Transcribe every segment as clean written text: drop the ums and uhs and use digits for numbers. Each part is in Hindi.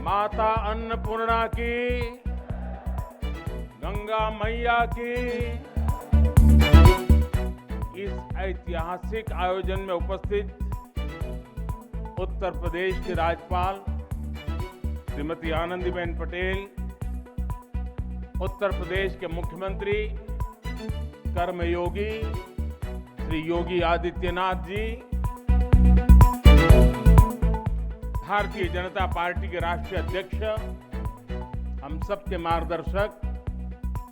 माता अन्नपूर्णा की, गंगा मैया की। इस ऐतिहासिक आयोजन में उपस्थित उत्तर प्रदेश की राज्यपाल श्रीमती आनंदीबेन पटेल, उत्तर प्रदेश के मुख्यमंत्री कर्मयोगी श्री योगी आदित्यनाथ जी, भारतीय जनता पार्टी के राष्ट्रीय अध्यक्ष, हम सबके मार्गदर्शक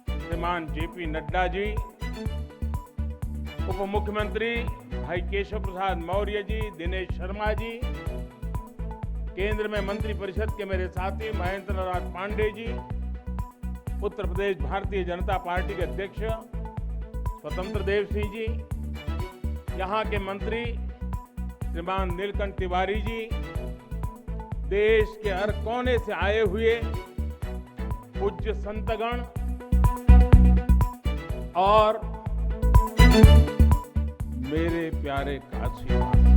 श्रीमान जेपी नड्डा जी, उप मुख्यमंत्री भाई केशव प्रसाद मौर्य जी, दिनेश शर्मा जी, केंद्र में मंत्रिपरिषद के मेरे साथी महेंद्र नाथ पांडे जी, उत्तर प्रदेश भारतीय जनता पार्टी के अध्यक्ष स्वतंत्र देव सिंह जी, यहाँ के मंत्री श्रीमान नीलकंठ तिवारी जी, देश के हर कोने से आए हुए पूज्य संतगण और मेरे प्यारे काशीवासी,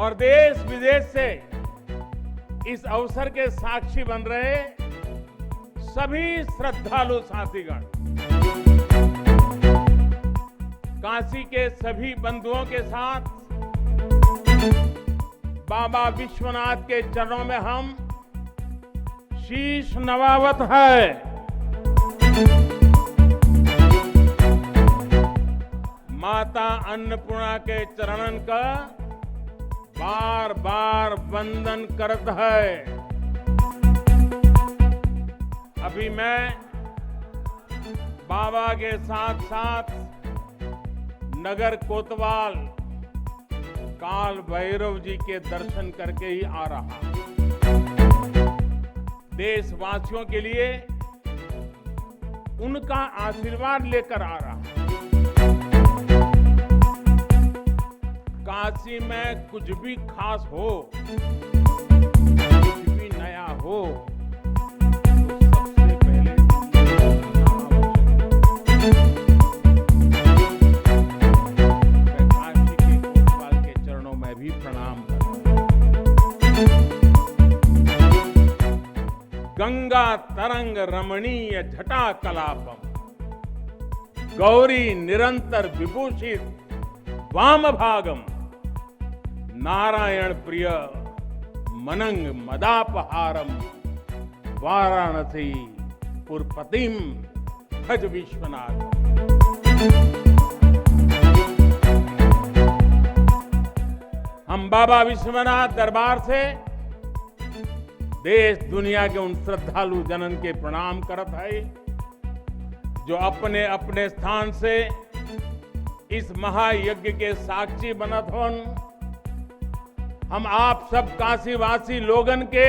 और देश विदेश से इस अवसर के साक्षी बन रहे सभी श्रद्धालु साथीगण, काशी के सभी बंधुओं के साथ बाबा विश्वनाथ के चरणों में हम शीश नवावत है। माता अन्नपूर्णा के चरणन का बार बार वंदन करत है। अभी मैं बाबा के साथ साथ नगर कोतवाल काल भैरव जी के दर्शन करके ही आ रहा। देशवासियों के लिए उनका आशीर्वाद लेकर आ रहा। काशी में कुछ भी खास हो, कुछ भी नया हो, तो सबसे पहले मैं काशी के कोतवाल के चरणों में भी प्रणाम करता हूं। गंगा तरंग रमणीय जटा कलापम, गौरी निरंतर विभूषित वाम भागम, नारायण प्रिय मनंग मदापहारम, वाराणसी पुरपतिम भज विश्वनाथ। हम बाबा विश्वनाथ दरबार से देश दुनिया के उन श्रद्धालु जनन के प्रणाम करत है जो अपने अपने स्थान से इस महायज्ञ के साक्षी बनत होन। हम आप सब काशीवासी लोगन के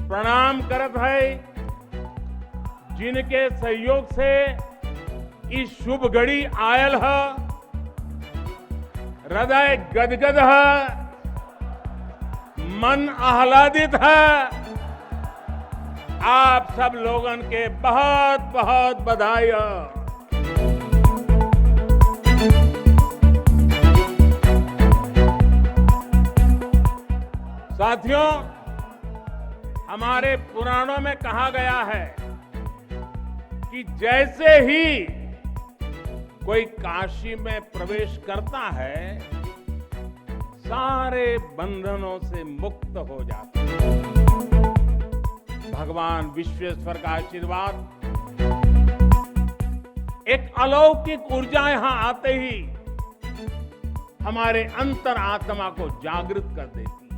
प्रणाम करत है, जिनके सहयोग से इस शुभ घड़ी आयल है। हृदय गदगद है, मन आह्लादित है। आप सब लोगन के बहुत बहुत बधाई है। साथियों, हमारे पुराणों में कहा गया है कि जैसे ही कोई काशी में प्रवेश करता है, सारे बंधनों से मुक्त हो जाता है। भगवान विश्वेश्वर का आशीर्वाद, एक अलौकिक ऊर्जा यहां आते ही हमारे अंतर आत्मा को जागृत कर देती है।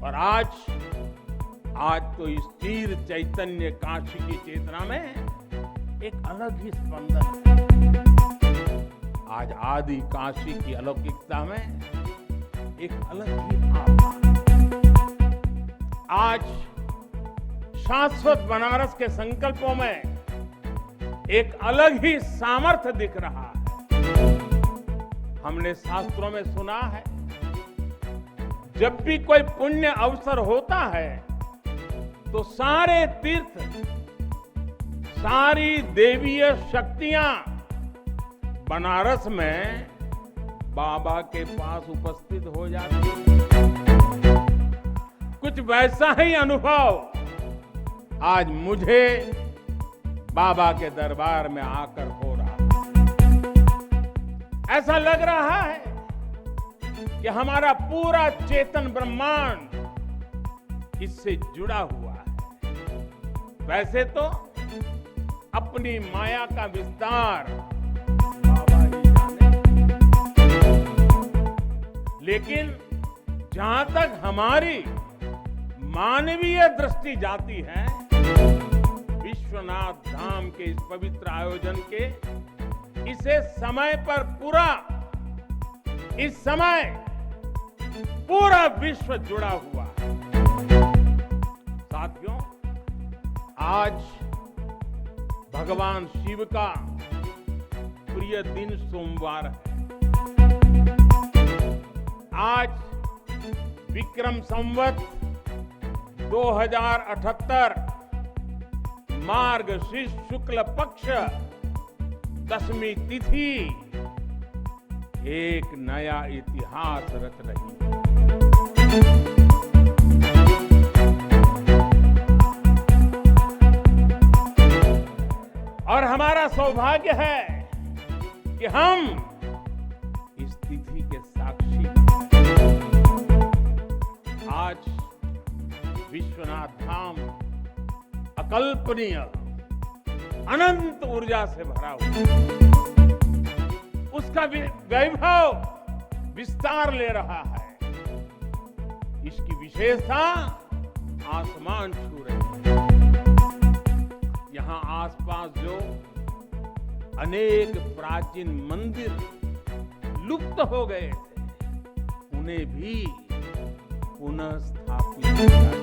और आज तो इस चीर चैतन्य काशी की चेतना में एक अलग ही स्पंदन है। आज आदि काशी की अलौकिकता में एक अलग ही आभा। आज शाश्वत बनारस के संकल्पों में एक अलग ही सामर्थ्य दिख रहा है। हमने शास्त्रों में सुना है, जब भी कोई पुण्य अवसर होता है तो सारे तीर्थ, सारी देवीय शक्तियां बनारस में बाबा के पास उपस्थित हो जाती है। कुछ वैसा ही अनुभव आज मुझे बाबा के दरबार में आकर हो रहा है। ऐसा लग रहा है कि हमारा पूरा चेतन ब्रह्मांड इससे जुड़ा हुआ है। वैसे तो अपनी माया का विस्तार बाबा ही जाने, लेकिन जहां तक हमारी मानवीय दृष्टि जाती है, विश्वनाथ धाम के इस पवित्र आयोजन के इसे समय पर इस समय पूरा विश्व जुड़ा हुआ है। साथियों, आज भगवान शिव का प्रिय दिन सोमवार है। आज विक्रम संवत 2078 मार्गशीर्ष शुक्ल पक्ष दशमी तिथि एक नया इतिहास रच रही है। और हमारा सौभाग्य है कि हम इस तिथि के साक्षी हैं। आज विश्वनाथ धाम अकल्पनीय अनंत ऊर्जा से भरा हुआ, उसका वैभव विस्तार ले रहा है। इसकी विशेषता आसमान छू रही है। यहाँ आसपास जो अनेक प्राचीन मंदिर लुप्त हो गए थे, उन्हें भी पुनः स्थापित किया जाए।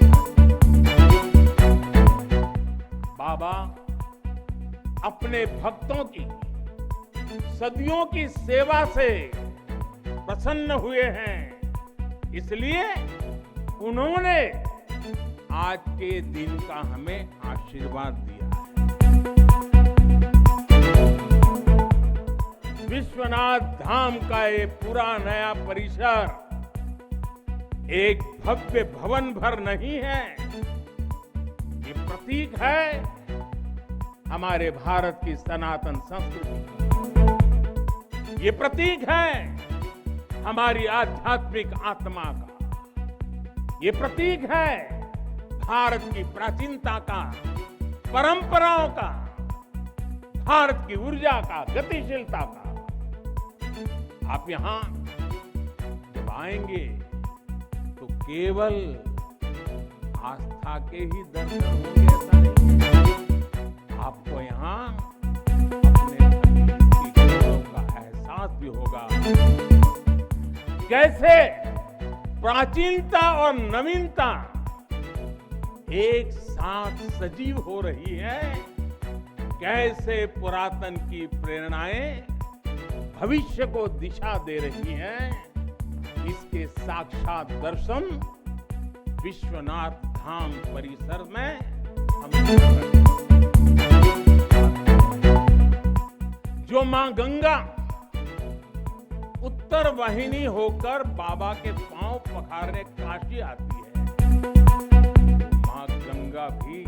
बाबा अपने भक्तों की सदियों की सेवा से प्रसन्न हुए हैं, इसलिए उन्होंने आज के दिन का हमें आशीर्वाद दिया है। विश्वनाथ धाम का ये पूरा नया परिसर एक भव्य भवन भर नहीं है, ये प्रतीक है हमारे भारत की सनातन संस्कृति। ये प्रतीक है हमारी आध्यात्मिक आत्मा का। ये प्रतीक है भारत की प्राचीनता का, परंपराओं का, भारत की ऊर्जा का, गतिशीलता का। आप यहां जब आएंगे तो केवल आस्था के ही दर्शन होंगे ऐसा नहीं है। आपको यहाँ अपने अतीत के गौरव का एहसास भी होगा। कैसे प्राचीनता और नवीनता एक साथ सजीव हो रही है, कैसे पुरातन की प्रेरणाएं भविष्य को दिशा दे रही हैं, इसके साक्षात दर्शन विश्वनाथ धाम परिसर में हम जो मां गंगा उत्तर वाहिनी होकर बाबा के पांव पखारने काशी आती है, मां गंगा भी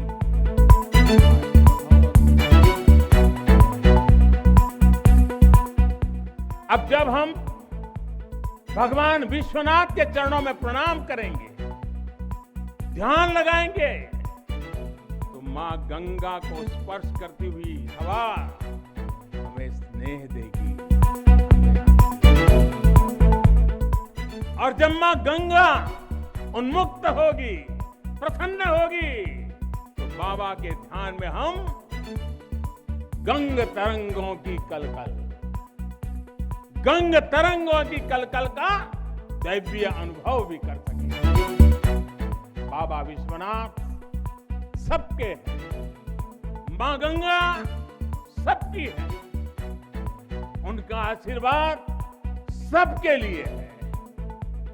अब जब हम भगवान विश्वनाथ के चरणों में प्रणाम करेंगे, ध्यान लगाएंगे, तो मां गंगा को स्पर्श करती हुई हवा हमें स्नेह देगी। और जब मां गंगा उन्मुक्त होगी, प्रसन्न होगी, तो बाबा के ध्यान में हम गंग तरंगों की कलकल, गंग तरंगों की कलकल का दैवीय अनुभव भी कर सकेंगे। बाबा विश्वनाथ सबके हैं, मां गंगा सबकी है, उनका आशीर्वाद सबके लिए है।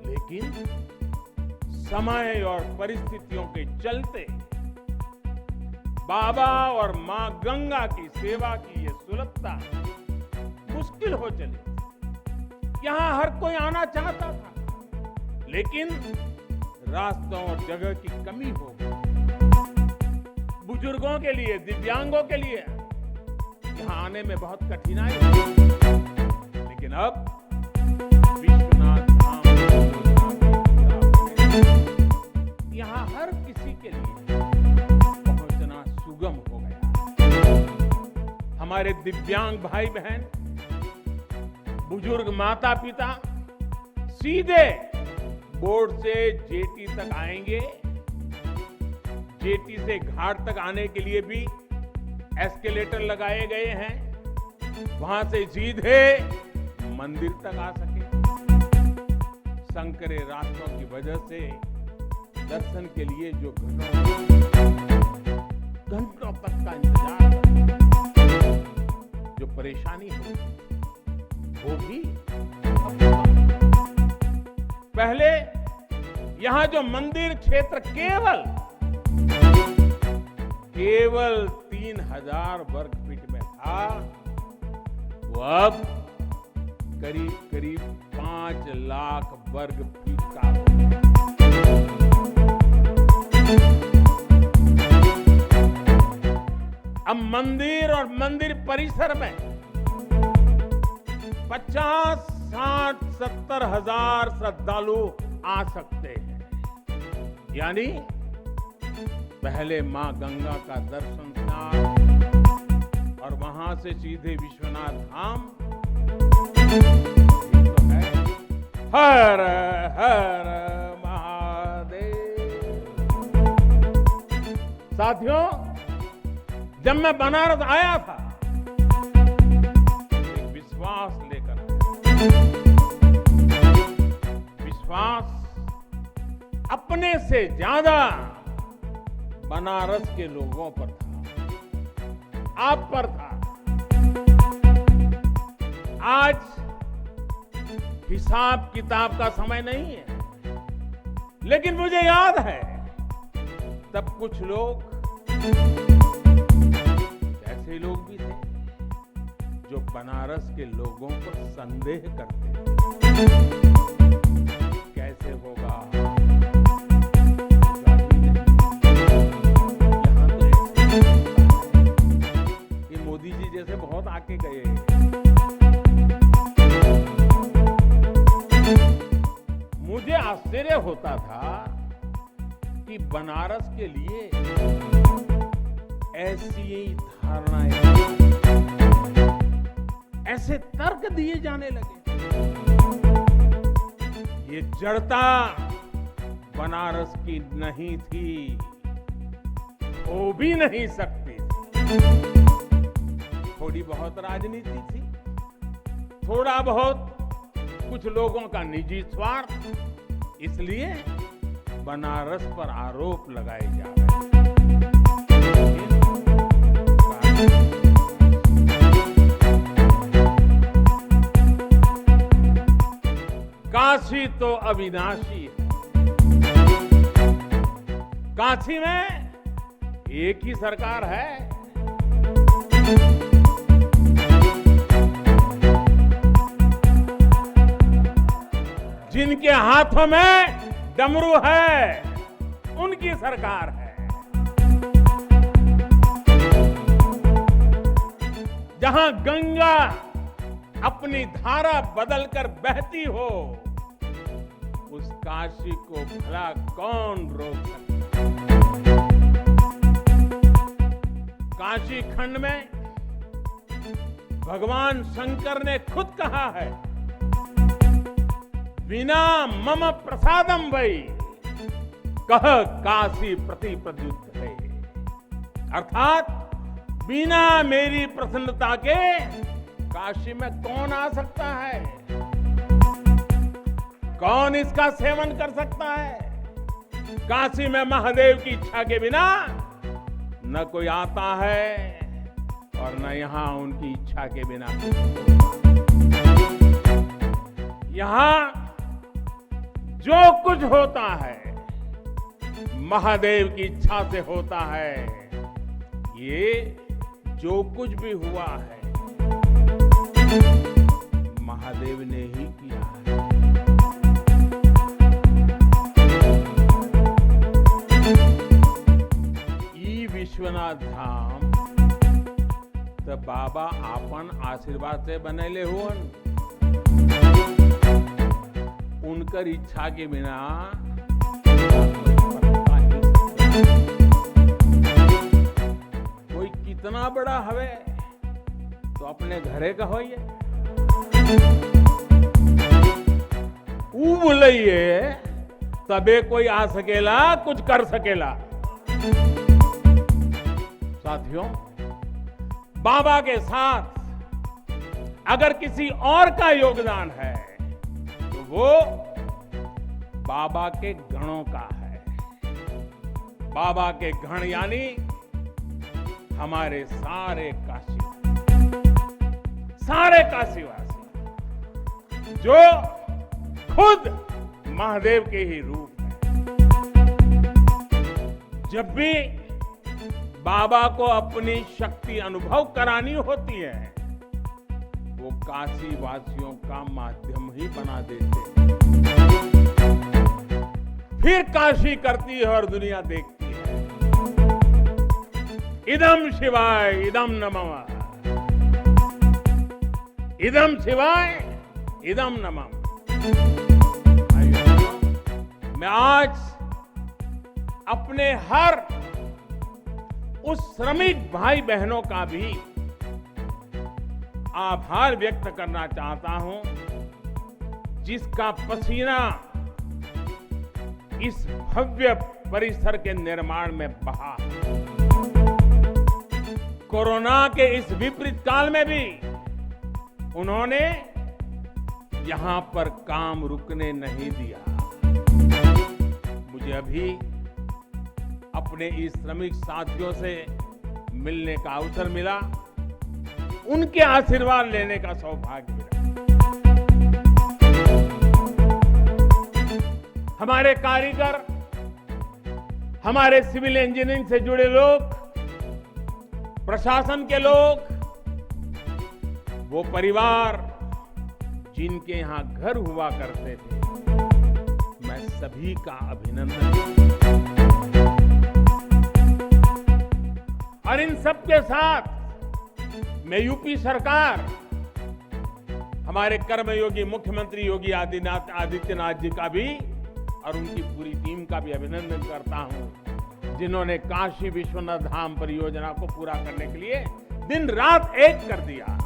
लेकिन समय और परिस्थितियों के चलते बाबा और मां गंगा की सेवा की ये सुलभता मुश्किल हो चली। यहां हर कोई आना चाहता था, लेकिन रास्तों और जगह की कमी हो गई। बुजुर्गों के लिए, दिव्यांगों के लिए यहां आने में बहुत कठिनाई हुई। लेकिन अब विश्वनाथ धाम यहां हर किसी के लिए पहुंचना सुगम हो गया। हमारे दिव्यांग भाई बहन, बुजुर्ग माता पिता सीधे बोर्ड से जेटी तक आएंगे। जेटी से घाट तक आने के लिए भी एस्केलेटर लगाए गए हैं, वहां से सीधे मंदिर तक आ सके। संकरे रास्तों की वजह से दर्शन के लिए जो घंटों तक का इंतजार, जो परेशानी हो, वो भी पहले यहां जो मंदिर क्षेत्र केवल 3000 वर्ग फीट में था, वो अब करीब 5 लाख वर्ग फीट का हो गया। अब मंदिर और मंदिर परिसर में 50, 60, 70 हजार श्रद्धालु आ सकते हैं। यानी पहले मां गंगा का दर्शन स्नान और वहां से सीधे विश्वनाथ धाम। तो है हर हर महादेव। साथियों, जब मैं बनारस आया था, एक विश्वास लेकर आया। विश्वास अपने से ज्यादा बनारस के लोगों पर था, आप पर था। आज हिसाब किताब का समय नहीं है, लेकिन मुझे याद है तब कुछ लोग, ऐसे लोग भी थे जो बनारस के लोगों पर संदेह करते थे। कैसे होगा, मोदी जी जैसे बहुत आके गए। मुझे आश्चर्य होता था कि बनारस के लिए ऐसी धारणाएं, ऐसे तर्क दिए जाने लगे। ये जड़ता बनारस की नहीं थी, हो भी नहीं सकती थी। थोड़ी बहुत राजनीति थी, थोड़ा बहुत कुछ लोगों का निजी स्वार्थ, इसलिए बनारस पर आरोप लगाए जा रहे हैं। काशी तो अविनाशी है। काशी में एक ही सरकार है। जिनके हाथों में डमरू है, उनकी सरकार है। जहां गंगा अपनी धारा बदलकर बहती हो, उस काशी को भला कौन रोक सकता है? काशी खंड में भगवान शंकर ने खुद कहा है, बिना मम प्रसादम वै कह काशी प्रति प्रद्युत है। अर्थात बिना मेरी प्रसन्नता के काशी में कौन आ सकता है, कौन इसका सेवन कर सकता है? काशी में महादेव की इच्छा के बिना न कोई आता है और न यहां उनकी इच्छा के बिना। यहां जो कुछ होता है महादेव की इच्छा से होता है। ये जो कुछ भी हुआ है महादेव ने ही किया है। ई विश्वनाथ धाम तो बाबा आपन आशीर्वाद से बनेले हुन। उनकर इच्छा के बिना कोई कितना बड़ा हवे तो अपने घरे का होइए, ऊ बोलिए तबे कोई आ सकेला, कुछ कर सकेला। साथियों, बाबा के साथ अगर किसी और का योगदान है तो वो बाबा के गणों का है। बाबा के गण यानी हमारे सारे काशीवासी जो खुद महादेव के ही रूप हैं। जब भी बाबा को अपनी शक्ति अनुभव करानी होती है वो काशी वासियों का माध्यम ही बना देते हैं। फिर काशी करती है और दुनिया देखती है। इदम शिवाय इदम नमः, इदम शिवाय इदम नमः। मैं आज अपने हर उस श्रमिक भाई बहनों का भी आभार व्यक्त करना चाहता हूं जिसका पसीना इस भव्य परिसर के निर्माण में बहा। कोरोना के इस विपरीत काल में भी उन्होंने यहां पर काम रुकने नहीं दिया। मुझे अभी अपने इस श्रमिक साथियों से मिलने का अवसर मिला, उनके आशीर्वाद लेने का सौभाग्य मिला। हमारे कारीगर, हमारे सिविल इंजीनियरिंग से जुड़े लोग, प्रशासन के लोग, वो परिवार जिनके यहां घर हुआ करते थे, मैं सभी का अभिनंदन करता हूं। और इन सबके साथ मैं यूपी सरकार, हमारे कर्मयोगी मुख्यमंत्री योगी आदित्यनाथ जी का भी और उनकी पूरी टीम का भी अभिनंदन करता हूं, जिन्होंने काशी विश्वनाथ धाम परियोजना को पूरा करने के लिए दिन रात एक कर दिया।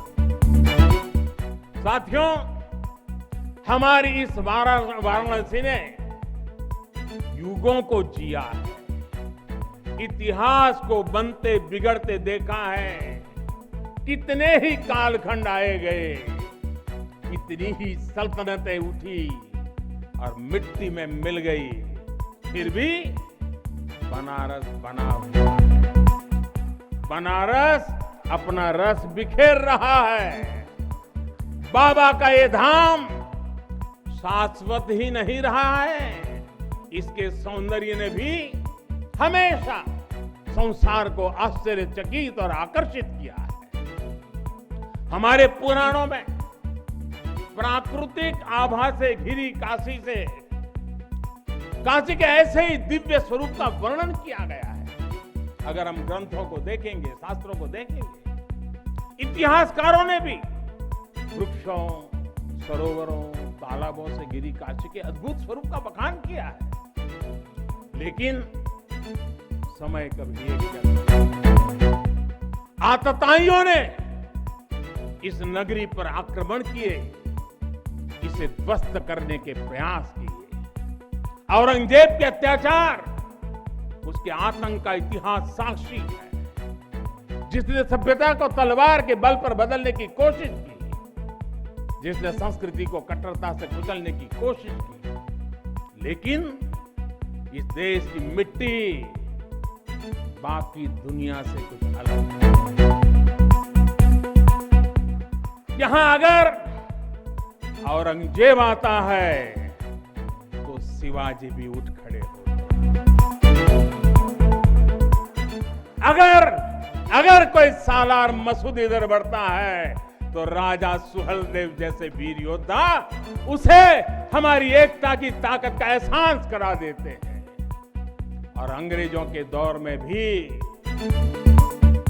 साथियों, हमारी इस वाराणसी ने युगों को जिया है, इतिहास को बनते बिगड़ते देखा है। कितने ही कालखंड आए गए, कितनी ही सल्तनतें उठी और मिट्टी में मिल गई, फिर भी बनारस बना हुआ है। बनारस अपना रस बिखेर रहा है। बाबा का ये धाम शाश्वत ही नहीं रहा है, इसके सौंदर्य ने भी हमेशा संसार को आश्चर्यचकित और आकर्षित किया है। हमारे पुराणों में प्राकृतिक आभा से घिरी काशी के ऐसे ही दिव्य स्वरूप का वर्णन किया गया है। अगर हम ग्रंथों को देखेंगे, शास्त्रों को देखेंगे, इतिहासकारों ने भी वृक्षों, सरोवरों, तालाबों से घिरी काशी के अद्भुत स्वरूप का बखान किया है। लेकिन समय कभी एक चलता, आतताइयों ने इस नगरी पर आक्रमण किए, इसे ध्वस्त करने के प्रयास किए। औरंगजेब के अत्याचार, उसके आतंक का इतिहास साक्षी है। जिसने सभ्यता को तलवार के बल पर बदलने की कोशिश की, जिसने संस्कृति को कट्टरता से कुचलने की कोशिश की, लेकिन इस देश की मिट्टी बाकी दुनिया से कुछ अलग है। यहां अगर औरंगजेब आता है तो शिवाजी भी उठ खड़े होते। अगर कोई सालार मसूद इधर बढ़ता है तो राजा सुहेलदेव जैसे वीर योद्धा उसे हमारी एकता की ताकत का एहसास करा देते हैं। और अंग्रेजों के दौर में भी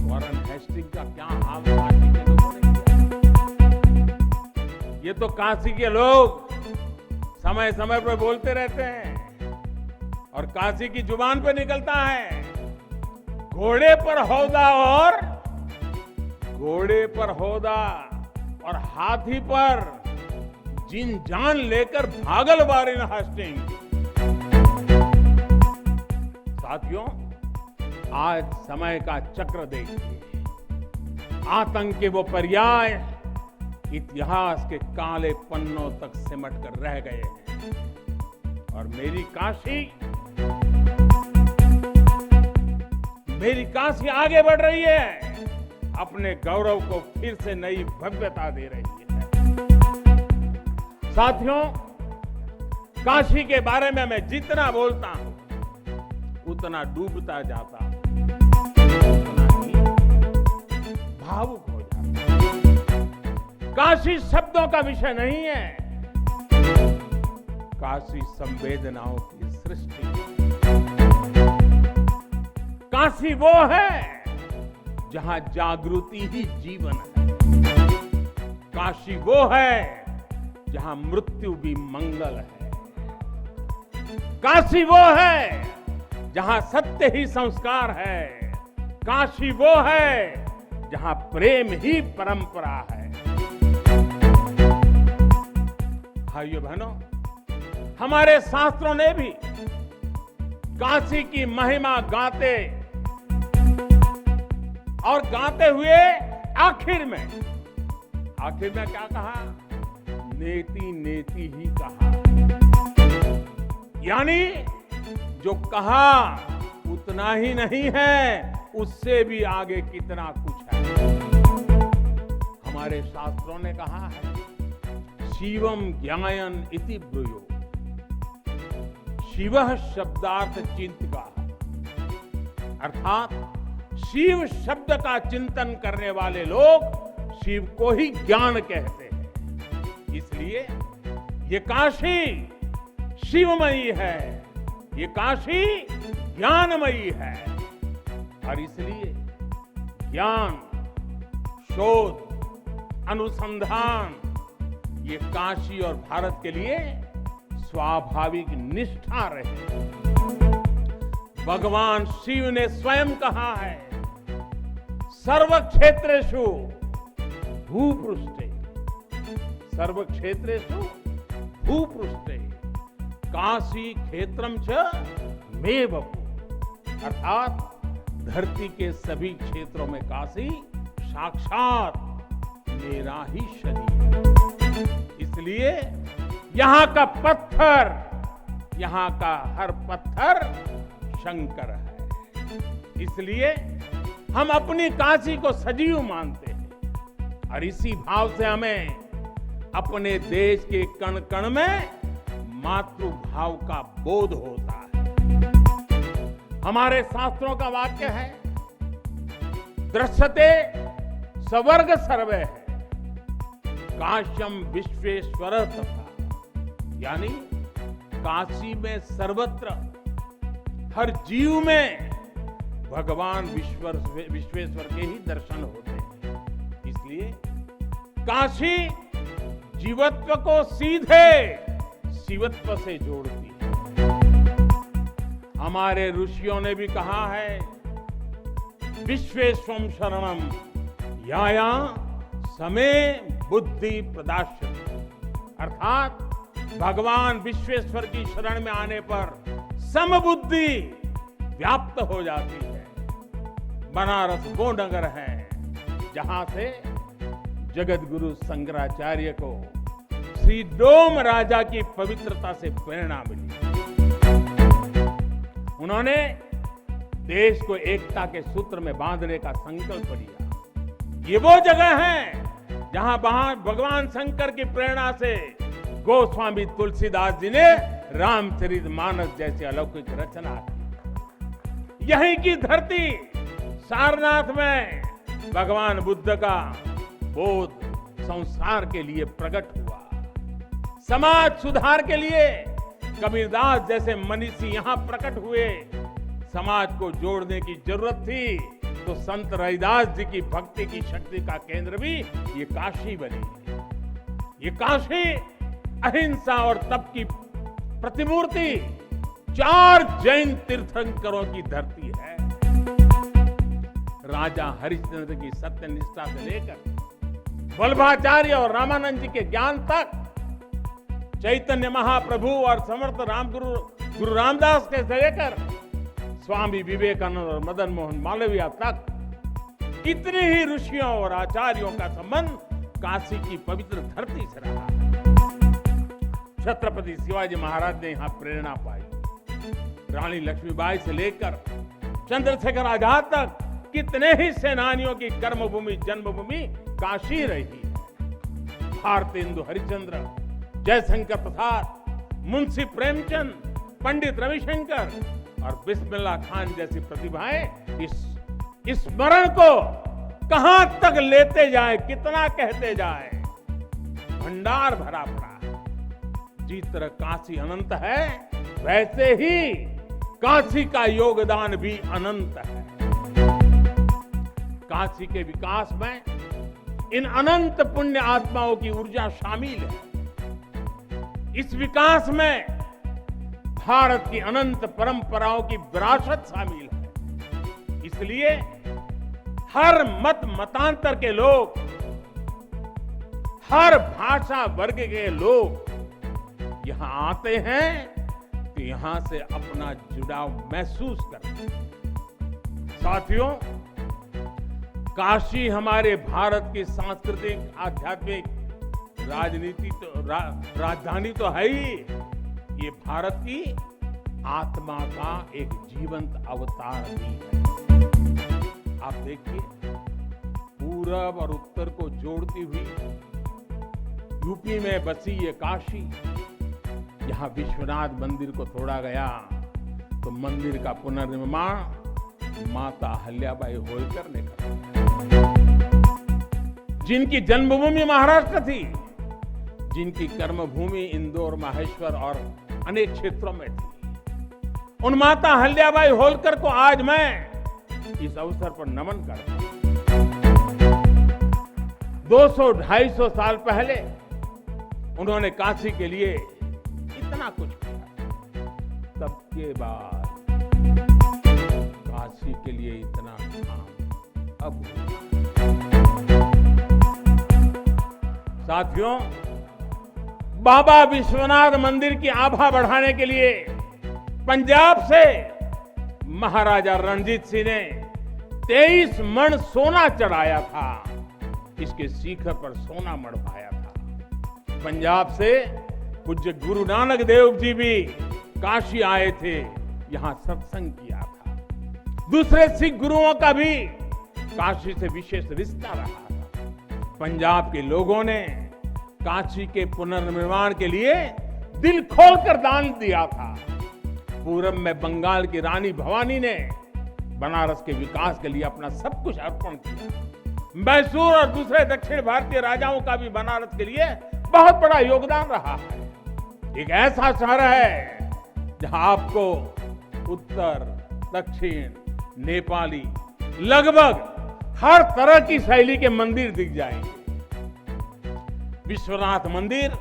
वॉरेन हेस्टिंग का क्या हाल काशी के लोगों ने किया। ये तो काशी के लोग समय समय पर बोलते रहते हैं और काशी की जुबान पे निकलता है, घोड़े पर हौदा और हाथी पर जिन जान लेकर भागल वॉरेन हेस्टिंग। साथियों, आज समय का चक्र देखिए, आतंक के वो पर्याय इतिहास के काले पन्नों तक सिमट कर रह गए हैं। और मेरी काशी आगे बढ़ रही है, अपने गौरव को फिर से नई भव्यता दे रही है। साथियों, काशी के बारे में मैं जितना बोलता हूं उतना डूबता जाता हूं, उतना ही भावुक हो जाता हूं। काशी शब्दों का विषय नहीं है, काशी संवेदनाओं की सृष्टि है। काशी वो है जहां जागृति ही जीवन है। काशी वो है जहां मृत्यु भी मंगल है। काशी वो है जहां सत्य ही संस्कार है। काशी वो है जहां प्रेम ही परंपरा है। भाइयों बहनों, हमारे शास्त्रों ने भी काशी की महिमा गाते और गाते हुए आखिर में क्या कहा? नेति नेति ही कहा। यानी जो कहा उतना ही नहीं है, उससे भी आगे कितना कुछ है। हमारे शास्त्रों ने कहा है, शिवम ज्ञायन इति ब्रूयो, शिवः शब्दार्थ चिंतका, अर्थात शिव शब्द का चिंतन करने वाले लोग शिव को ही ज्ञान कहते हैं। इसलिए ये काशी शिवमयी है, ये काशी ज्ञानमयी है। और इसलिए ज्ञान, शोध, अनुसंधान ये काशी और भारत के लिए स्वाभाविक निष्ठा रहे। भगवान शिव ने स्वयं कहा है, सर्व क्षेत्रेषु भूपृष्ठे, सर्व क्षेत्रेषु भूपृष्ठे काशी क्षेत्रम च मे वपु, अर्थात धरती के सभी क्षेत्रों में काशी साक्षात मेरा ही शरीर। इसलिए यहां का पत्थर, यहां का हर पत्थर शंकर है। इसलिए हम अपनी काशी को सजीव मानते हैं और इसी भाव से हमें अपने देश के कण कण में मातृभाव का बोध होता है। हमारे शास्त्रों का वाक्य है, दृश्यते स्वर्ग सर्वे है, काश्यम विश्वेश्वर तथा, यानी काशी में सर्वत्र हर जीव में भगवान विश्वेश्वर के ही दर्शन होते हैं। इसलिए काशी जीवत्व को सीधे शिवत्व से जोड़ती है। हमारे ऋषियों ने भी कहा है, विश्वेश्वम शरणम याया समे बुद्धि प्रदास्यते, अर्थात भगवान विश्वेश्वर की शरण में आने पर समबुद्धि व्याप्त हो जाती है। बनारस वो नगर है जहां से जगत गुरु शंकराचार्य को श्री डोम राजा की पवित्रता से प्रेरणा मिली। उन्होंने देश को एकता के सूत्र में बांधने का संकल्प लिया। ये वो जगह है जहां भगवान शंकर की प्रेरणा से गोस्वामी तुलसीदास जी ने रामचरितमानस जैसी अलौकिक रचना की। यहीं की धरती सारनाथ में भगवान बुद्ध का बोध संसार के लिए प्रकट हुआ। समाज सुधार के लिए कबीरदास जैसे मनीषी यहां प्रकट हुए। समाज को जोड़ने की जरूरत थी तो संत रविदास जी की भक्ति की शक्ति का केंद्र भी ये काशी बनी। ये काशी अहिंसा और तप की प्रतिमूर्ति 4 जैन तीर्थंकरों की धरती है। राजा हरिश्चंद्र की सत्यनिष्ठा से लेकर वल्लभाचार्य और रामानंद जी के ज्ञान तक, चैतन्य महाप्रभु और समर्थ गुरु रामदास के से लेकर स्वामी विवेकानंद और मदन मोहन मालवीय तक कितने ही ऋषियों और आचार्यों का संबंध काशी की पवित्र धरती से रहा। छत्रपति शिवाजी महाराज ने यहां प्रेरणा पाई। रानी लक्ष्मीबाई से लेकर चंद्रशेखर आजाद तक कितने ही सेनानियों की कर्मभूमि जन्मभूमि काशी रही है। भारतेंदु हरिश्चंद्र, जयशंकर प्रसाद, मुंशी प्रेमचंद, पंडित रविशंकर और बिस्मिल्लाह खान जैसी प्रतिभाएं इस स्मरण को कहां तक लेते जाए, कितना कहते जाए, भंडार भरा पड़ा है। जिस तरह काशी अनंत है, वैसे ही काशी का योगदान भी अनंत है। काशी के विकास में इन अनंत पुण्य आत्माओं की ऊर्जा शामिल है। इस विकास में भारत की अनंत परंपराओं की विरासत शामिल है। इसलिए हर मत मतांतर के लोग, हर भाषा वर्ग के लोग यहां आते हैं तो यहां से अपना जुड़ाव महसूस करते हैं। साथियों, काशी हमारे भारत की सांस्कृतिक, आध्यात्मिक, राजधानी तो है ही, ये भारत की आत्मा का एक जीवंत अवतार भी है। आप देखिए, पूरब और उत्तर को जोड़ती हुई यूपी में बसी ये काशी, यहां विश्वनाथ मंदिर को तोड़ा गया तो मंदिर का पुनर्निर्माण माता अहिल्याबाई होलकर ने कराया। जिनकी जन्मभूमि महाराष्ट्र थी, जिनकी कर्मभूमि इंदौर, माहेश्वर और अनेक क्षेत्रों में थी, उन माता अहिल्याबाई होलकर को आज मैं इस अवसर पर नमन करता हूं। 200-250 साल पहले उन्होंने काशी के लिए इतना कुछ किया, तब के बाद काशी के लिए इतना काम अब हुआ। साथियों, बाबा विश्वनाथ मंदिर की आभा बढ़ाने के लिए पंजाब से महाराजा रणजीत सिंह ने 23 मण सोना चढ़ाया था। इसके शिखर पर सोना मढ़वाया था। पंजाब से पूज्य गुरु नानक देव जी भी काशी आए थे, यहां सत्संग किया था। दूसरे सिख गुरुओं का भी काशी से विशेष रिश्ता रहा था। पंजाब के लोगों ने काशी के पुनर्निर्माण के लिए दिल खोलकर दान दिया था। पूरब में बंगाल की रानी भवानी ने बनारस के विकास के लिए अपना सब कुछ अर्पण किया। मैसूर और दूसरे दक्षिण भारतीय राजाओं का भी बनारस के लिए बहुत बड़ा योगदान रहा है। एक ऐसा शहर है जहां आपको उत्तर, दक्षिण, नेपाली, लगभग हर तरह की शैली के मंदिर दिख जाएंगे। विश्वनाथ मंदिर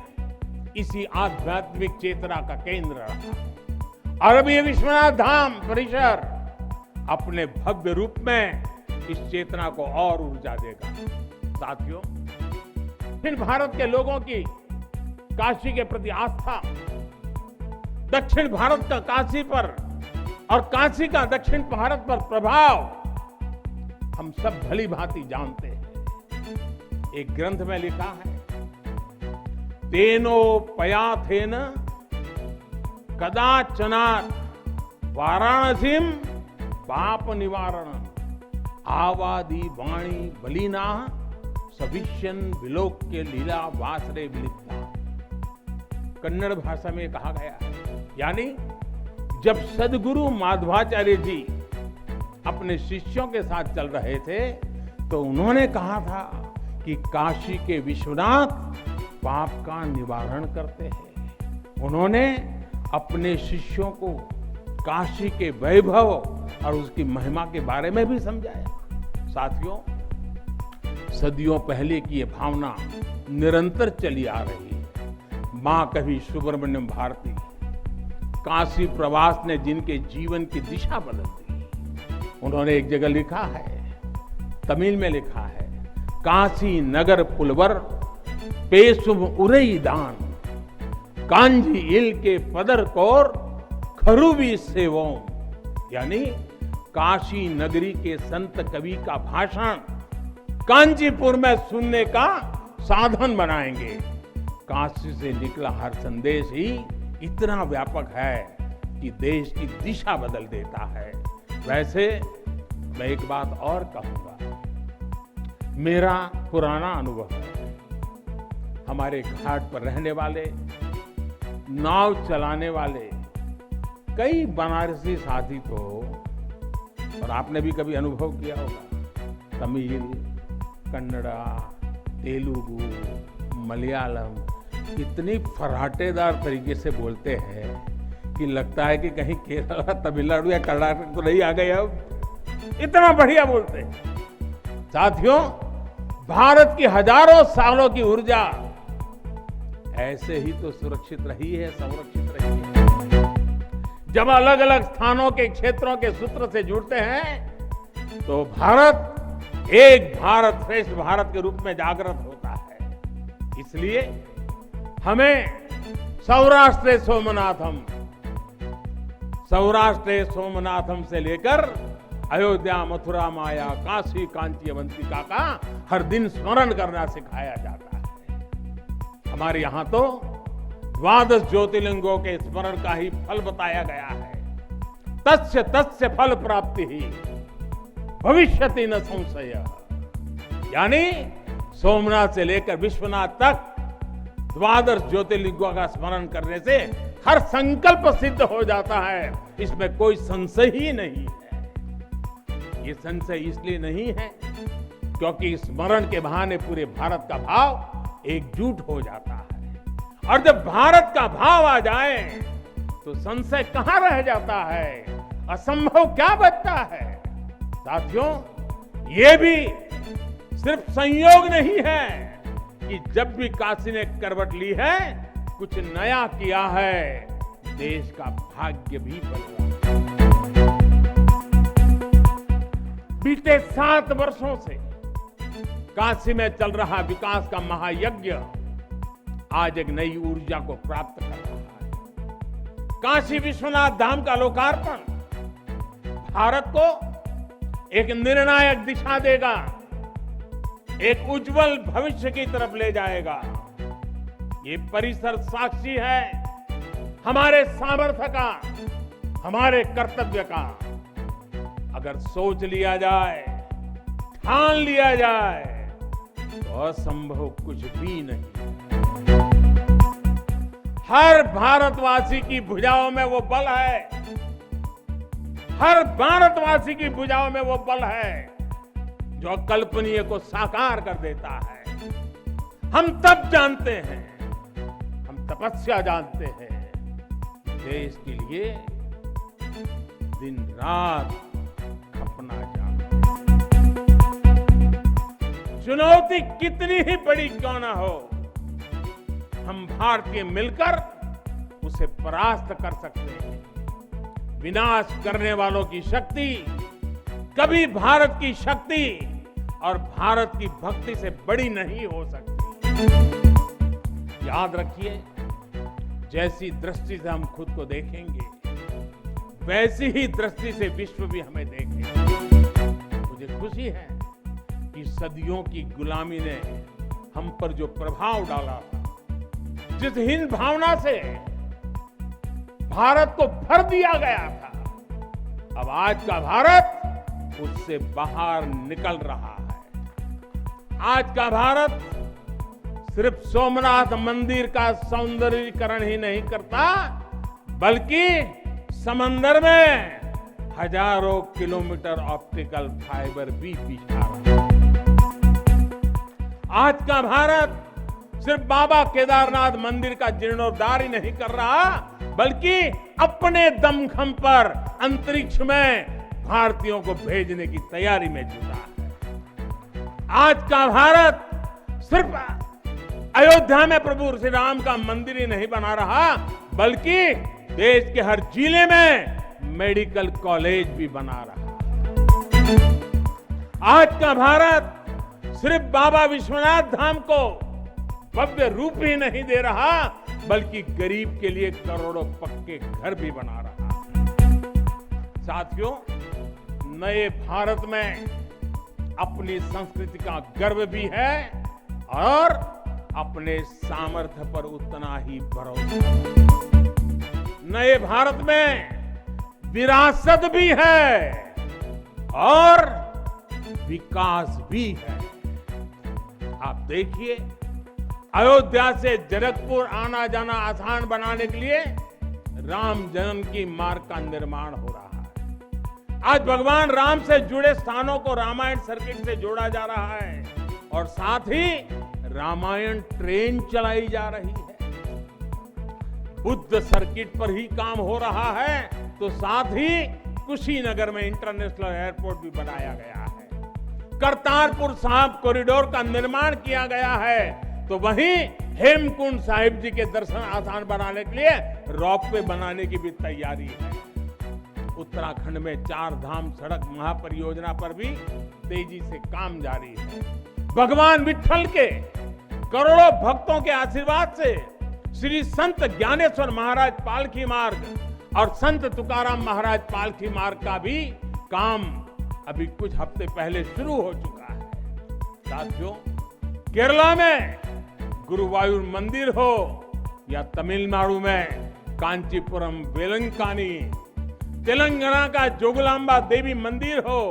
इसी आध्यात्मिक चेतना का केंद्र रहा और अब ये विश्वनाथ धाम परिसर अपने भव्य रूप में इस चेतना को और ऊर्जा देगा। साथियों, दक्षिण भारत के लोगों की काशी के प्रति आस्था, दक्षिण भारत का काशी पर और काशी का दक्षिण भारत पर प्रभाव हम सब भली भांति जानते हैं। एक ग्रंथ में लिखा है, तेनो पयाथेन कदाचनात् वाराणसीम पाप निवारण आवादी वाणी बलिना सविष्यन विलोक्य लीला वासरे विलिप्ता। कन्नड़ भाषा में कहा गया है, यानी जब सदगुरु माधवाचार्य जी अपने शिष्यों के साथ चल रहे थे तो उन्होंने कहा था कि काशी के विश्वनाथ पाप का निवारण करते हैं। उन्होंने अपने शिष्यों को काशी के वैभव और उसकी महिमा के बारे में भी समझाया। साथियों, सदियों पहले की ये भावना निरंतर चली आ रही है। मां कवि सुब्रमण्यम भारती काशी प्रवास ने जिनके जीवन की दिशा बदल दी, उन्होंने एक जगह लिखा है, तमिल में लिखा है, काशी नगर पुलवर पेसुम उरई दान कांजी इल के पदर कोर खरुबी सेवों, यानी काशी नगरी के संत कवि का भाषण कांचीपुर में सुनने का साधन बनाएंगे। काशी से निकला हर संदेश ही इतना व्यापक है कि देश की दिशा बदल देता है। वैसे मैं एक बात और कहूंगा, मेरा पुराना अनुभव है, हमारे घाट पर रहने वाले, नाव चलाने वाले कई बनारसी साथी तो, और आपने भी कभी अनुभव किया होगा, तमिल, कन्नड़ा, तेलुगु, मलयालम इतनी फर्राटेदार तरीके से बोलते हैं कि लगता है कि कहीं केरला, तमिलनाडु या कर्नाटक तो नहीं आ गए। अब इतना बढ़िया बोलते हैं। साथियों, भारत की हजारों सालों की ऊर्जा ऐसे ही तो सुरक्षित रही है, संरक्षित रही है। जब अलग अलग स्थानों के क्षेत्रों के सूत्र से जुड़ते हैं तो भारत एक भारत श्रेष्ठ भारत के रूप में जागृत होता है। इसलिए हमें सौराष्ट्र सोमनाथम से लेकर अयोध्या, मथुरा, माया, काशी, कांची, अवंतिका का हर दिन स्मरण करना सिखाया जाता है। हमारे यहाँ तो 12 ज्योतिर्लिंगों के स्मरण का ही फल बताया गया है। तस्य तस्य फल प्राप्ति ही भविष्यति न संशय, यानी सोमनाथ से लेकर विश्वनाथ तक 12 ज्योतिर्लिंगों का स्मरण करने से हर संकल्प सिद्ध हो जाता है। इसमें कोई संशय ही नहीं है। ये संशय इसलिए नहीं है क्योंकि स्मरण के बहाने पूरे भारत का भाव एकजुट हो जाता है, और जब भारत का भाव आ जाए तो संशय कहां रह जाता है, असंभव क्या बचता है। साथियों, ये भी सिर्फ संयोग नहीं है कि जब भी काशी ने करवट ली है, कुछ नया किया है, देश का भाग्य भी बदला। बीते 7 वर्षों से काशी में चल रहा विकास का महायज्ञ आज एक नई ऊर्जा को प्राप्त कर रहा है। काशी विश्वनाथ धाम का लोकार्पण भारत को एक निर्णायक दिशा देगा, एक उज्जवल भविष्य की तरफ ले जाएगा। ये परिसर साक्षी है हमारे सामर्थ्य का, हमारे कर्तव्य का। अगर सोच लिया जाए, ठान लिया जाए तो असंभव कुछ भी नहीं। हर भारतवासी की भुजाओं में वो बल है, हर भारतवासी की भुजाओं में वो बल है जो अकल्पनीय को साकार कर देता है। हम तप जानते हैं, हम तपस्या जानते हैं, देश के लिए दिन रात खपना जानते हैं। चुनौती कितनी ही बड़ी क्यों ना हो, हम भारतीय मिलकर उसे परास्त कर सकते हैं। विनाश करने वालों की शक्ति कभी भारत की शक्ति और भारत की भक्ति से बड़ी नहीं हो सकती। याद रखिए, जैसी दृष्टि से हम खुद को देखेंगे, वैसी ही दृष्टि से विश्व भी हमें देखेगा। मुझे खुशी है कि सदियों की गुलामी ने हम पर जो प्रभाव डाला था, जिस हीन भावना से भारत को भर दिया गया था, अब आज का भारत उससे बाहर निकल रहा है। आज का भारत सिर्फ सोमनाथ मंदिर का सौंदर्यीकरण ही नहीं करता, बल्कि समंदर में हजारों किलोमीटर ऑप्टिकल फाइबर भी बिछा रहा है। आज का भारत सिर्फ बाबा केदारनाथ मंदिर का जीर्णोद्धार ही नहीं कर रहा, बल्कि अपने दमखम पर अंतरिक्ष में भारतीयों को भेजने की तैयारी में जुटा है। आज का भारत सिर्फ अयोध्या में प्रभु श्री राम का मंदिर ही नहीं बना रहा, बल्कि देश के हर जिले में मेडिकल कॉलेज भी बना रहा। आज का भारत सिर्फ बाबा विश्वनाथ धाम को भव्य रूप ही नहीं दे रहा, बल्कि गरीब के लिए करोड़ों पक्के घर भी बना रहा। साथियों, नए भारत में अपनी संस्कृति का गर्व भी है और अपने सामर्थ्य पर उतना ही भरोसा। नए भारत में विरासत भी है और विकास भी है। आप देखिए, अयोध्या से जनकपुर आना जाना आसान बनाने के लिए राम जन्म की मार्ग का निर्माण हो रहा है। आज भगवान राम से जुड़े स्थानों को रामायण सर्किट से जोड़ा जा रहा है और साथ ही रामायण ट्रेन चलाई जा रही है। बुद्ध सर्किट पर ही काम हो रहा है, तो साथ ही कुशीनगर में इंटरनेशनल एयरपोर्ट भी बनाया गया है। करतारपुर साहिब कॉरिडोर का निर्माण किया गया है, तो वहीं हेमकुंड साहिब जी के दर्शन आसान बनाने के लिए रोपवे बनाने की भी तैयारी है। उत्तराखंड में 4 धाम सड़क महापरियोजना पर भी तेजी से काम जारी है। भगवान विट्ठल के करोड़ों भक्तों के आशीर्वाद से श्री संत ज्ञानेश्वर महाराज पालकी मार्ग और संत तुकाराम महाराज पालकी मार्ग का भी काम अभी कुछ हफ्ते पहले शुरू हो चुका है। साथियों, केरला में गुरुवायूर मंदिर हो या तमिलनाडु में कांचीपुरम वेलंकानी, तेलंगाना का जोगलांबा देवी मंदिर हो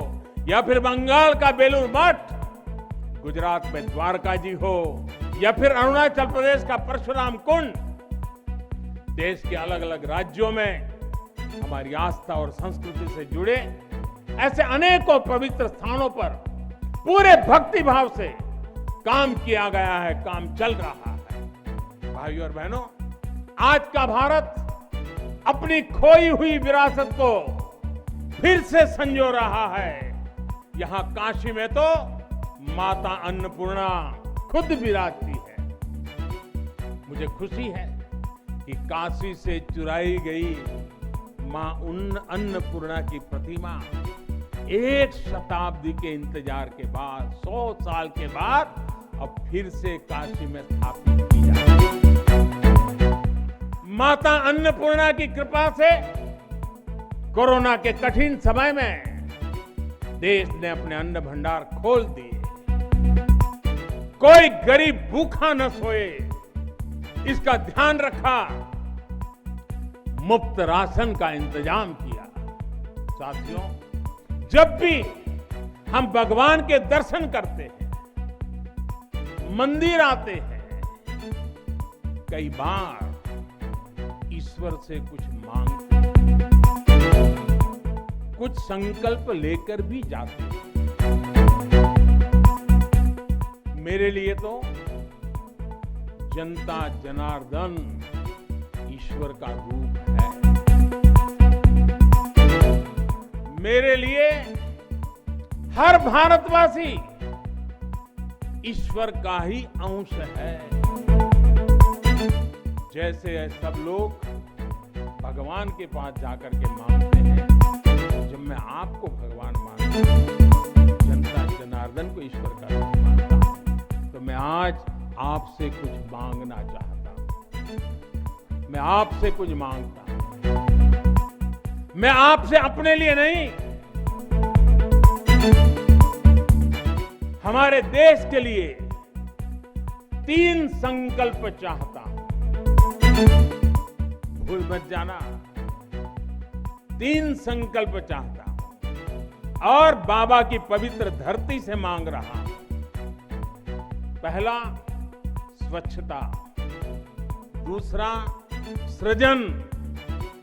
या फिर बंगाल का बेलूर मठ, गुजरात में द्वारका जी हो या फिर अरुणाचल प्रदेश का परशुराम कुंड, देश के अलग अलग राज्यों में हमारी आस्था और संस्कृति से जुड़े ऐसे अनेकों पवित्र स्थानों पर पूरे भक्ति भाव से काम किया गया है, काम चल रहा है। भाइयों और बहनों, आज का भारत अपनी खोई हुई विरासत को फिर से संजो रहा है। यहां काशी में तो माता अन्नपूर्णा खुद विराजती है। मुझे खुशी है कि काशी से चुराई गई मां अन्नपूर्णा की प्रतिमा 1 शताब्दी के इंतजार के बाद, 100 साल के बाद अब फिर से काशी में स्थापित की जाएगी। माता अन्नपूर्णा की कृपा से कोरोना के कठिन समय में देश ने अपने अन्न भंडार खोल दिए। कोई गरीब भूखा न सोए, इसका ध्यान रखा। मुफ्त राशन का इंतजाम किया। साथियों, जब भी हम भगवान के दर्शन करते हैं, मंदिर आते हैं, कई बार ईश्वर से कुछ मांगते हैं, कुछ संकल्प लेकर भी जाते हैं। मेरे लिए तो जनता जनार्दन ईश्वर का रूप है। मेरे लिए हर भारतवासी ईश्वर का ही अंश है। जैसे सब लोग भगवान के पास जाकर के मांगते हैं, जब मैं आपको भगवान मानता हूं, जनता जनार्दन को ईश्वर का रूप मानता हूं, तो मैं आज आपसे कुछ मांगना चाहता हूं। मैं आपसे कुछ मांगता हूं। मैं आपसे अपने लिए नहीं, हमारे देश के लिए 3 संकल्प चाहता हूं। भूल मत जाना, 3 संकल्प चाहता हूं और बाबा की पवित्र धरती से मांग रहा हूं। पहला, स्वच्छता, दूसरा सृजन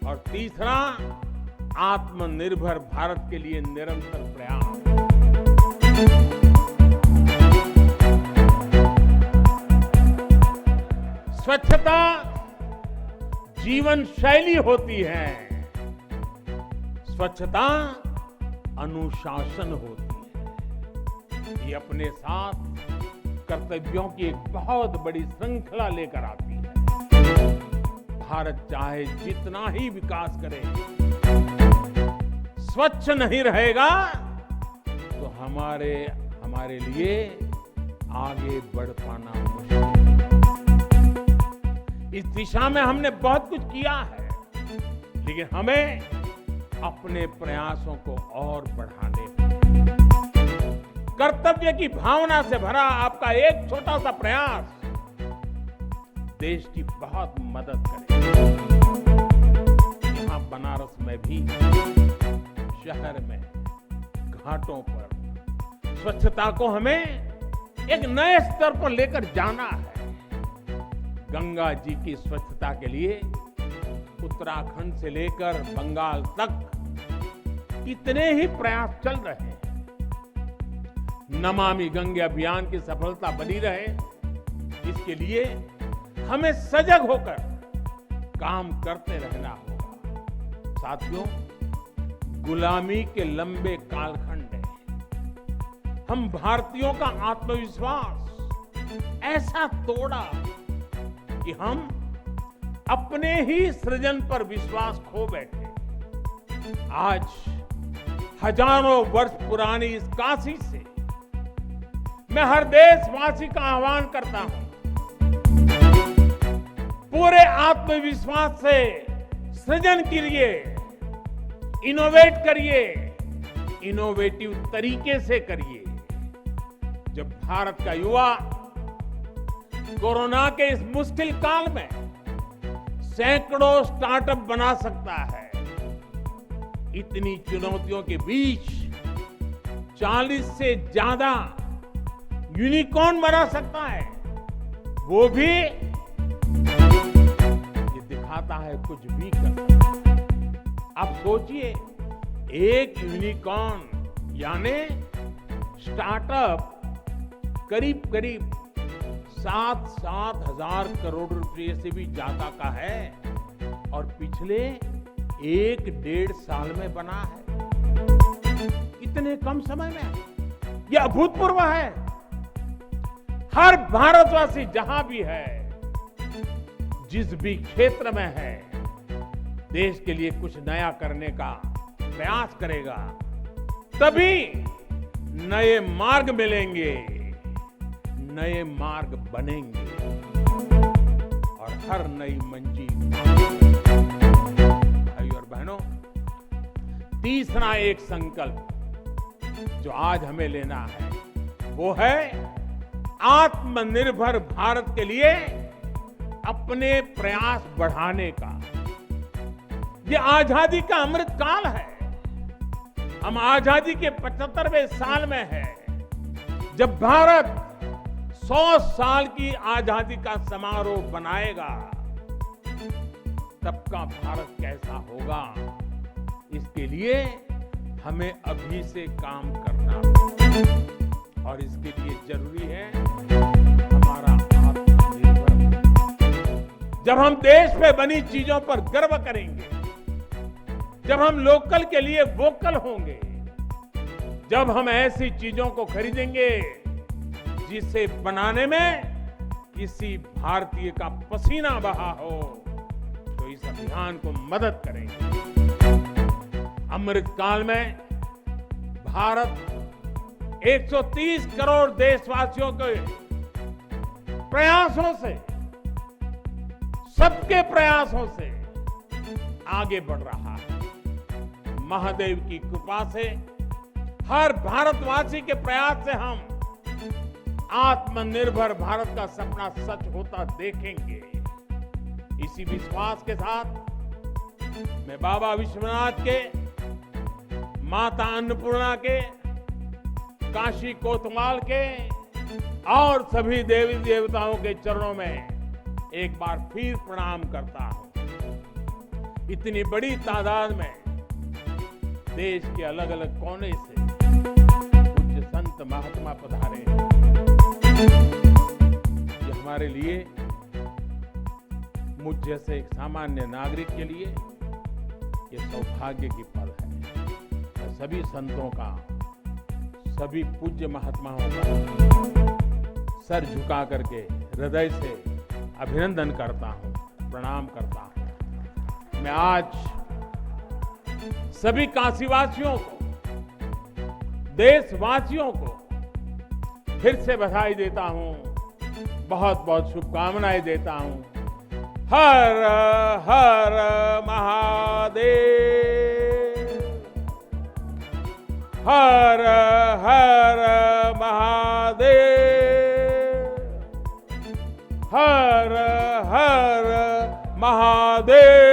और तीसरा आत्मनिर्भर भारत के लिए निरंतर प्रयास। स्वच्छता जीवन शैली होती है, स्वच्छता अनुशासन होती है। ये अपने साथ कर्तव्यों की एक बहुत बड़ी श्रृंखला लेकर आती है। भारत चाहे जितना ही विकास करे, स्वच्छ नहीं रहेगा तो हमारे लिए आगे बढ़ पाना मुश्किल। इस दिशा में हमने बहुत कुछ किया है, लेकिन हमें अपने प्रयासों को और बढ़ाने हैं। कर्तव्य की भावना से भरा आपका एक छोटा सा प्रयास देश की बहुत मदद करेगा। यहाँ बनारस में भी, शहर में, घाटों पर स्वच्छता को हमें एक नए स्तर पर लेकर जाना है। गंगा जी की स्वच्छता के लिए उत्तराखंड से लेकर बंगाल तक कितने ही प्रयास चल रहे हैं। नमामि गंगे अभियान की सफलता बनी रहे, इसके लिए हमें सजग होकर काम करते रहना होगा। साथियों, गुलामी के लंबे कालखंड में हम भारतीयों का आत्मविश्वास ऐसा तोड़ा कि हम अपने ही सृजन पर विश्वास खो बैठे। आज हजारों वर्ष पुरानी इस काशी से मैं हर देशवासी का आह्वान करता हूं, पूरे आत्मविश्वास से सृजन करिए, इनोवेट करिए, इनोवेटिव तरीके से करिए। जब भारत का युवा कोरोना के इस मुश्किल काल में सैकड़ों स्टार्टअप बना सकता है, इतनी चुनौतियों के बीच 40 से ज्यादा यूनिकॉर्न बना सकता है, वो भी ये दिखाता है कुछ भी कर सकता है। आप सोचिए, एक यूनिकॉर्न यानी स्टार्टअप करीब 7 हजार करोड़ रुपए से भी ज्यादा का है और पिछले 1-1.5 साल में बना है। इतने कम समय में यह अभूतपूर्व है। हर भारतवासी जहां भी है, जिस भी क्षेत्र में है, देश के लिए कुछ नया करने का प्रयास करेगा, तभी नए मार्ग मिलेंगे, नए मार्ग बनेंगे और हर नई मंजिल। भाई और बहनों, तीसरा एक संकल्प जो आज हमें लेना है, वो है आत्मनिर्भर भारत के लिए अपने प्रयास बढ़ाने का। ये आजादी का अमृत काल है। हम आजादी के 75वें साल में हैं, जब भारत 100 साल की आजादी का समारोह बनाएगा, तब का भारत कैसा होगा, इसके लिए हमें अभी से काम करना होगा। और इसके लिए जरूरी है हमारा आत्मनिर्भर। जब हम देश में बनी चीजों पर गर्व करेंगे, जब हम लोकल के लिए वोकल होंगे, जब हम ऐसी चीजों को खरीदेंगे जिसे बनाने में किसी भारतीय का पसीना बहा हो, तो इस अभियान को मदद करेंगे। अमृत काल में भारत 130 करोड़ देशवासियों के प्रयासों से, सबके प्रयासों से आगे बढ़ रहा है। महादेव की कृपा से, हर भारतवासी के प्रयास से हम आत्मनिर्भर भारत का सपना सच होता देखेंगे। इसी विश्वास के साथ मैं बाबा विश्वनाथ के, माता अन्नपूर्णा के, काशी कोतवाल के और सभी देवी देवताओं के चरणों में एक बार फिर प्रणाम करता हूं। इतनी बड़ी तादाद में देश के अलग अलग कोने से पूज्य संत महात्मा पधारे, ये हमारे लिए मुझ जैसे एक सामान्य नागरिक के लिए ये सौभाग्य की पल है। मैं सभी संतों का, सभी पूज्य महात्माओं का सर झुका करके हृदय से अभिनंदन करता हूं, प्रणाम करता हूं। मैं आज सभी काशीवासियों को, देशवासियों को फिर से बधाई देता हूं, बहुत बहुत शुभकामनाएं देता हूं। हर हर महादेव, हर हर महादेव, हर हर महादेव।